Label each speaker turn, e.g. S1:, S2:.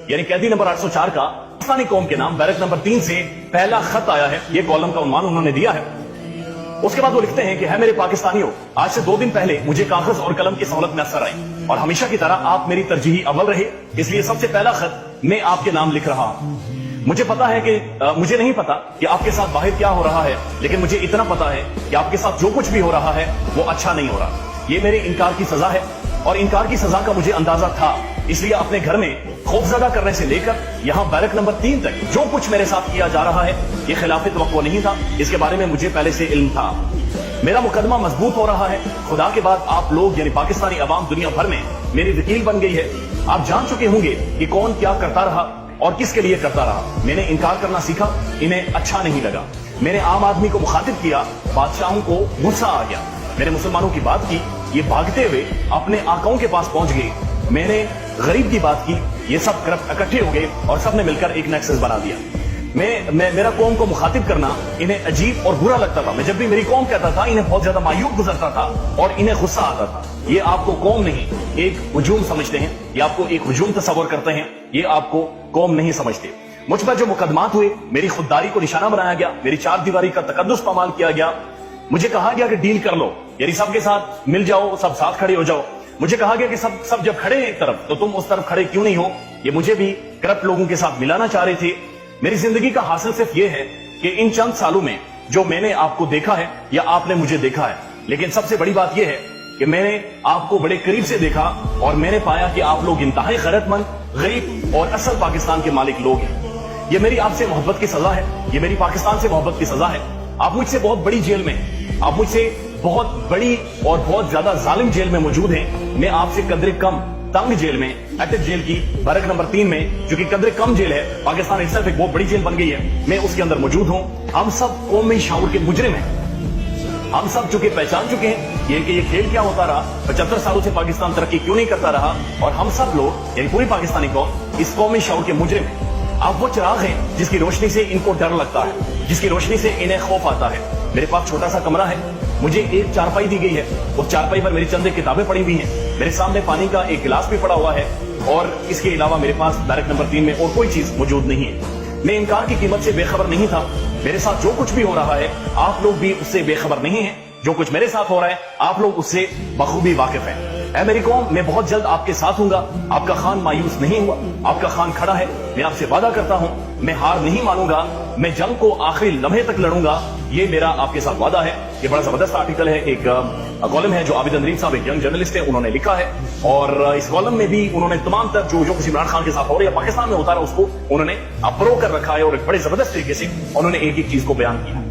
S1: यानी कैदी नंबर 804 का पाकिस्तानी कौम के नाम बैरक नंबर 3 से पहला खत आया है। ये कॉलम का उन्वान उन्होंने दिया है। उसके बाद वो लिखते हैं कि है मेरे पाकिस्तानियों, आज से 2 दिन पहले मुझे कागज और कलम की सहूलत मैसर आई और हमेशा की तरह आप मेरी तरजीही अव्वल रहे, इसलिए सबसे पहला खत मैं आपके नाम लिख रहा हूं। मुझे पता है कि मुझे नहीं पता कि आपके साथ बाहर क्या हो रहा है, लेकिन मुझे इतना पता है कि आपके साथ जो कुछ भी हो रहा है वो अच्छा नहीं हो रहा। ये मेरे इनकार की सजा है और इनकार की सजा का मुझे अंदाजा था, इसलिए अपने घर में खौफजदा करने से लेकर यहाँ बैरक नंबर 3 तक जो कुछ मेरे साथ किया जा रहा है ये खिलाफे तवक्को नहीं था, इसके बारे में मुझे पहले से इल्म था। मेरा मुकदमा मजबूत हो रहा है। खुदा के बाद आप लोग यानी पाकिस्तानी अवाम दुनिया भर में मेरी वकील बन गई है। आप जान चुके होंगे कि कौन क्या करता रहा और किसके लिए करता रहा। मैंने इनकार करना सीखा, इन्हें अच्छा नहीं लगा। मैंने आम आदमी को मुखातिब किया, बादशाहों को गुस्सा आ गया। मैंने मुसलमानों की बात की, ये भागते हुए अपने आकाओं के पास पहुंच गए। मैंने गरीब की बात की, ये सब करप्ट इकट्ठे हो गए और सबने मिलकर एक नेक्सस बना दिया। मेरा कौम को मुखातिब करना इन्हें अजीब और बुरा लगता था। मैं जब भी मेरी कौम कहता था इन्हें बहुत ज्यादा मायूब गुजरता था और इन्हें गुस्सा आता था। ये आपको कौम नहीं एक हुजूम समझते हैं, ये आपको एक हुजूम तस्वर करते हैं, ये आपको कौम नहीं समझते। मुझ पर जो मुकदमात हुए, मेरी खुददारी को निशाना बनाया गया, मेरी 4 दीवारी का तकद्दुस पामाल किया गया। मुझे कहा गया कि डील कर लो, यानी सबके साथ मिल जाओ, सब साथ खड़े हो जाओ। मुझे कहा गया कि सब जब खड़े हैं एक तरफ तो तुम उस तरफ खड़े क्यों नहीं हो। ये मुझे भी करप्ट लोगों के साथ मिलाना चाह रहे थे। मेरी जिंदगी का हासिल सिर्फ ये है कि इन चंद सालों में जो मैंने आपको देखा है या आपने मुझे देखा है, लेकिन सबसे बड़ी बात यह है कि मैंने आपको बड़े करीब से देखा और मैंने पाया कि आप लोग इंतहाई गैरतमंद, गरीब और असल पाकिस्तान के मालिक लोग हैं। ये मेरी आपसे मोहब्बत की सजा है, ये मेरी पाकिस्तान से मोहब्बत की सजा है। आप मुझसे बहुत बड़ी जेल में, आप मुझसे बहुत बड़ी और बहुत ज्यादा जालिम जेल में मौजूद हैं। मैं आपसे कदरे कम तंग जेल में, एटिक जेल की बैरक नंबर 3 में, जो कि कदरे कम जेल है, पाकिस्तान इस एक बहुत बड़ी जेल बन गई है, मैं उसके अंदर मौजूद हूं। हम सब कौमी शऊर के मुजरिम हैं। हम सब चुके पहचान चुके हैं ये कि ये खेल क्या होता रहा, 75 सालों से पाकिस्तान तरक्की क्यों नहीं करता रहा, और हम सब लोग यानी पूरी पाकिस्तानी कौम इस कौमी शऊर के मुजरिम हैं। आप वो चिराग हैं जिसकी रोशनी से इनको डर लगता है, जिसकी रोशनी से इन्हें खौफ आता है। मेरे पास छोटा सा कमरा है, मुझे एक चारपाई दी गई है, उस चारपाई पर मेरी चंद किताबें पड़ी हुई हैं, मेरे सामने पानी का एक गिलास भी पड़ा हुआ है और इसके अलावा मेरे पास बैरक नंबर 3 में और कोई चीज मौजूद नहीं है। मैं इनकार की कीमत से बेखबर नहीं था। मेरे साथ जो कुछ भी हो रहा है आप लोग भी उससे बेखबर नहीं है। जो कुछ मेरे साथ हो रहा है आप लोग उससे बखूबी वाकिफ हैं। ऐ मेरी कौम, मैं बहुत जल्द आपके साथ हूंगा। आपका खान मायूस नहीं हुआ, आपका खान खड़ा है। मैं आपसे वादा करता हूं, मैं हार नहीं मानूंगा, मैं जंग को आखिरी लम्हे तक लड़ूंगा। ये मेरा आपके साथ वादा है। ये बड़ा जबरदस्त आर्टिकल है, एक कॉलम है जो आबिद अंदरीब साहब एक यंग जर्नलिस्ट है, उन्होंने लिखा है और इस कॉलम में भी उन्होंने तमाम तर जो कुछ इमरान खान के साथ हो रहा है पाकिस्तान में होता रहा उसको उन्होंने अप्रो कर रखा है और एक बड़े जबरदस्त तरीके से उन्होंने एक एक चीज को बयान किया।